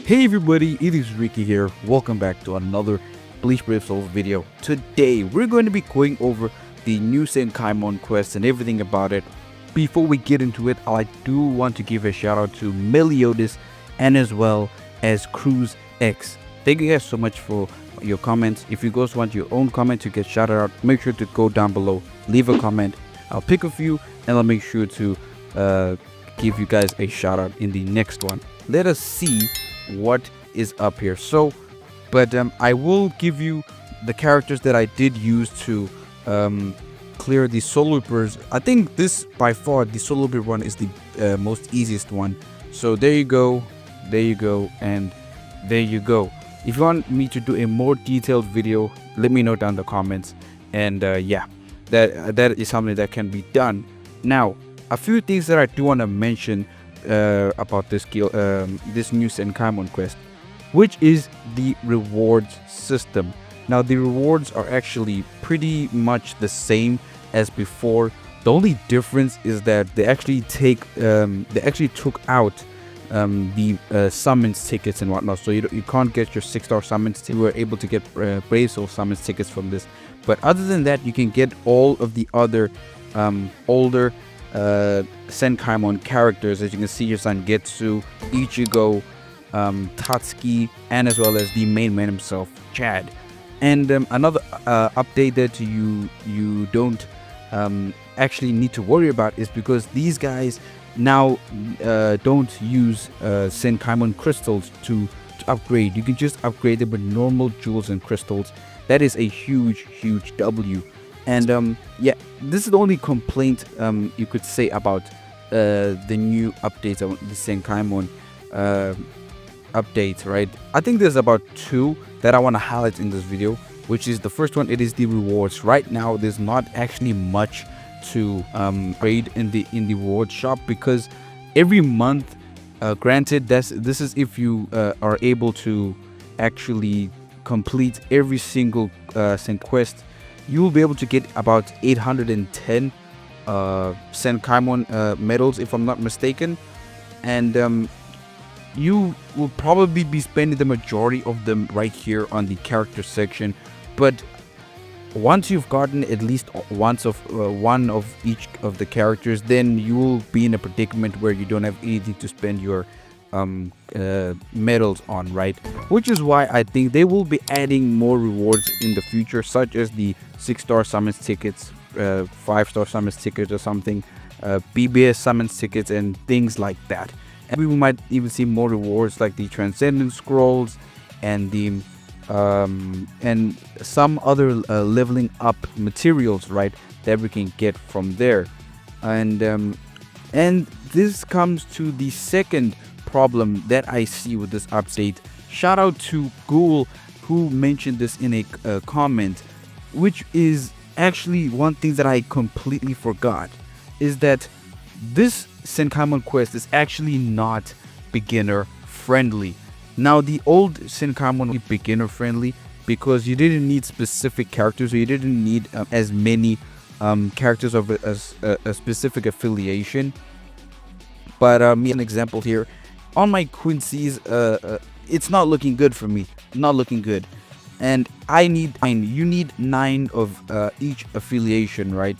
Hey everybody, it is Ricky here. Welcome back to another Bleach Brave Souls video. Today we're going to be going over the new Senkaimon Quest and everything about it. Before we get into it, I do want to give a shout out to Meliodas and as well as Cruz X. Thank you guys so much for your comments. If you guys want your own comment to get shouted out, make sure to go down below, leave a comment. I'll pick a few and I'll make sure to give you guys a shout out in the next one. Let us see what is up here. I will give you the characters that I did use to clear the soul loopers. I think this by far the soul looper one is the most easiest one. So there you go, and there you go. If you want me to do a more detailed video, let me know down in the comments. And yeah, that is something that can be done. Now, a few things that I do want to mention about this new Senkaimon Quest, which is the rewards system. Now the rewards are actually pretty much the same as before. The only difference is that they actually took out the summons tickets and whatnot, so you can't get your 6-star summons. You were able to get Brave Soul summons tickets from this, but other than that, you can get all of the other older Senkaimon characters. As you can see, your Zangetsu, Ichigo, Tatsuki, and as well as the main man himself, Chad. And another update that you don't actually need to worry about is because these guys now don't use Senkaimon crystals to upgrade. You can just upgrade them with normal jewels and crystals. That is a huge W. And yeah, this is the only complaint you could say about the new updates on the Senkaimon updates, right? I think there's about two that I want to highlight in this video, which is the first one. It is the rewards. Right now, there's not actually much to trade in the reward shop, because every month, granted, this is if you are able to actually complete every single quest, you will be able to get about 810 Senkaimon medals, if I'm not mistaken. And you will probably be spending the majority of them right here on the character section. But once you've gotten at least one of each of the characters, then you will be in a predicament where you don't have anything to spend your medals on, right? Which is why I think they will be adding more rewards in the future, such as the 6-star summons tickets, 5-star summons tickets or something, BBS summons tickets, and things like that. And we might even see more rewards like the Transcendence Scrolls and the and some other leveling up materials, right, that we can get from there. And this comes to the second problem that I see with this update. Shout out to Ghoul, who mentioned this in a comment, which is actually one thing that I completely forgot, is that this Senkaimon Quest is actually not beginner friendly. Now, the old Senkaimon was beginner friendly because you didn't need specific characters, or you didn't need as many characters of a specific affiliation. But me, an example here, on my Quincy's, it's not looking good for me. Not looking good. And you need 9 of each affiliation, right?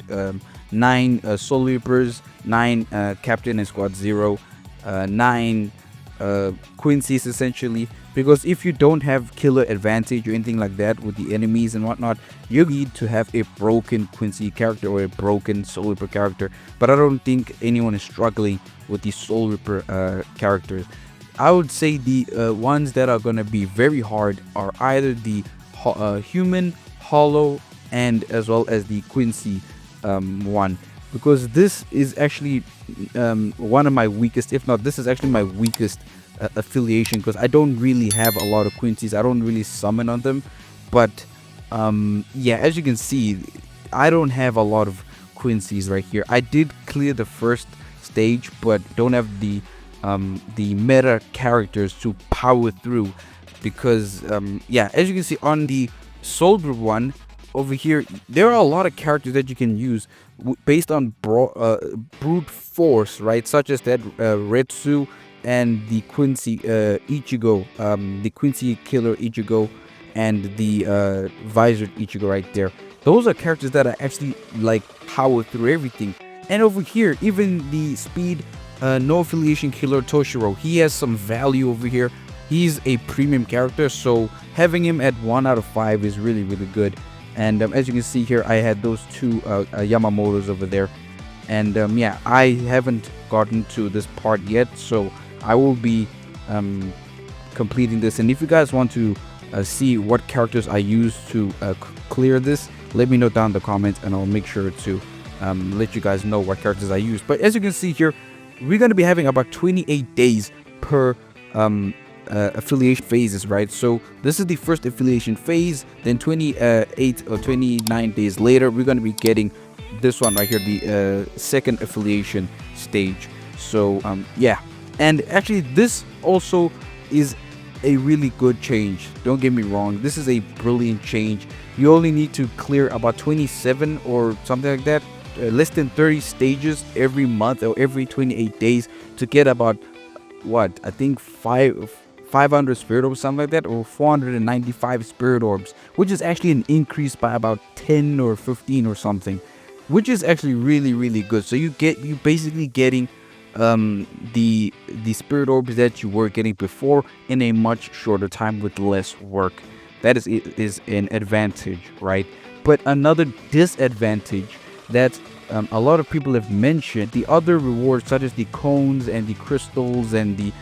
9 Soul Reapers, 9 Captain and Squad Zero, 9 Quincy's essentially. Because if you don't have killer advantage or anything like that with the enemies and whatnot, you need to have a broken Quincy character or a broken Soul Reaper character. But I don't think anyone is struggling with the Soul Reaper characters. I would say the ones that are going to be very hard are either the Human, Hollow, and as well as the Quincy one. Because this is actually one of my weakest, if not, this is actually my weakest affiliation, because I don't really have a lot of Quincy's. I don't really summon on them. But yeah, as you can see, I don't have a lot of Quincy's right here. I did clear the first stage, but don't have the meta characters to power through, because yeah, as you can see on the Soldier one over here, there are a lot of characters that you can use based on brute force, right? Such as that Retsu and the Quincy Ichigo, the Quincy Killer Ichigo, and the Visored Ichigo right there. Those are characters that I actually like power through everything. And over here, even the Speed No Affiliation Killer Toshiro, he has some value over here. He's a premium character, so having him at 1 out of 5 is really good. And as you can see here, I had those two Yamamotos over there. And yeah, I haven't gotten to this part yet, so I will be completing this. And if you guys want to see what characters I use to clear this, let me know down in the comments, and I'll make sure to let you guys know what characters I use. But as you can see here, we're going to be having about 28 days per affiliation phases, right? So this is the first affiliation phase. Then 28 or 29 days later, we're going to be getting this one right here, the second affiliation stage. So yeah, and actually this also is a really good change. Don't get me wrong, this is a brilliant change. You only need to clear about 27 or something like that, less than 30 stages every month or every 28 days to get about what I think 500 spirit orbs, something like that, or 495 spirit orbs, which is actually an increase by about 10 or 15 or something, which is actually really good. So you basically getting the spirit orbs that you were getting before in a much shorter time with less work. That is an advantage, right? But another disadvantage that a lot of people have mentioned, the other rewards such as the cones and the crystals and the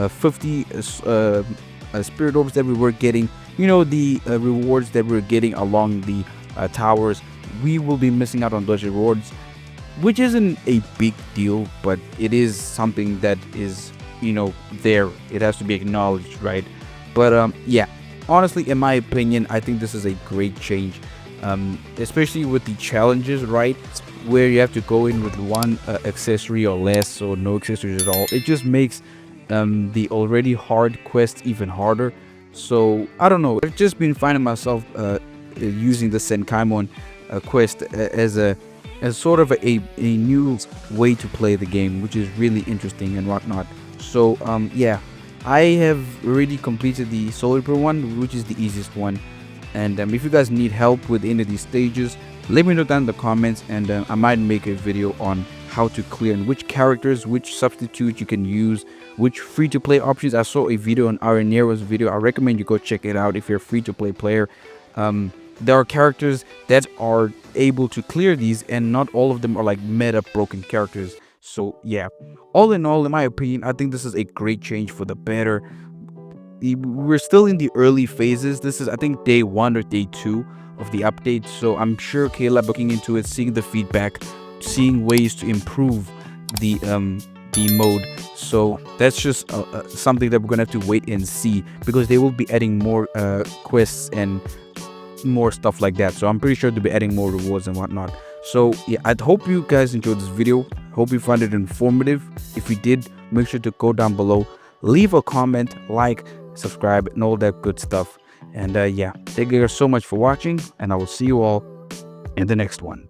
50 spirit orbs that we were getting, you know, the rewards that we're getting along the towers, we will be missing out on those rewards, which isn't a big deal, but it is something that is, you know, there. It has to be acknowledged, right? But yeah, honestly, in my opinion, I think this is a great change, especially with the challenges, right, where you have to go in with one accessory or less, or no accessories at all. It just makes the already hard quest even harder. So I don't know, I've just been finding myself using the Senkaimon Quest as sort of a new way to play the game, which is really interesting and whatnot. So yeah, I have already completed the Soul Reaper one, which is the easiest one. And if you guys need help with any of these stages, let me know down in the comments, and I might make a video on how to clear and which characters, which substitutes you can use, which free-to-play options. I saw a video on Arenero's video. I recommend you go check it out if you're a free-to-play player. There are characters that are able to clear these, and not all of them are like meta broken characters. So yeah, all in all, in my opinion, I think this is a great change for the better. We're still in the early phases. This is, I think, day 1 or day 2 of the update, so I'm sure Kayla looking into it, seeing the feedback, seeing ways to improve the mode. So that's just something that we're gonna have to wait and see, because they will be adding more quests and more stuff like that. So I'm pretty sure they'll be adding more rewards and whatnot. So yeah, I hope you guys enjoyed this video. Hope you found it informative. If you did, make sure to go down below, leave a comment, like, subscribe, and all that good stuff. And yeah, thank you guys so much for watching, and I will see you all in the next one.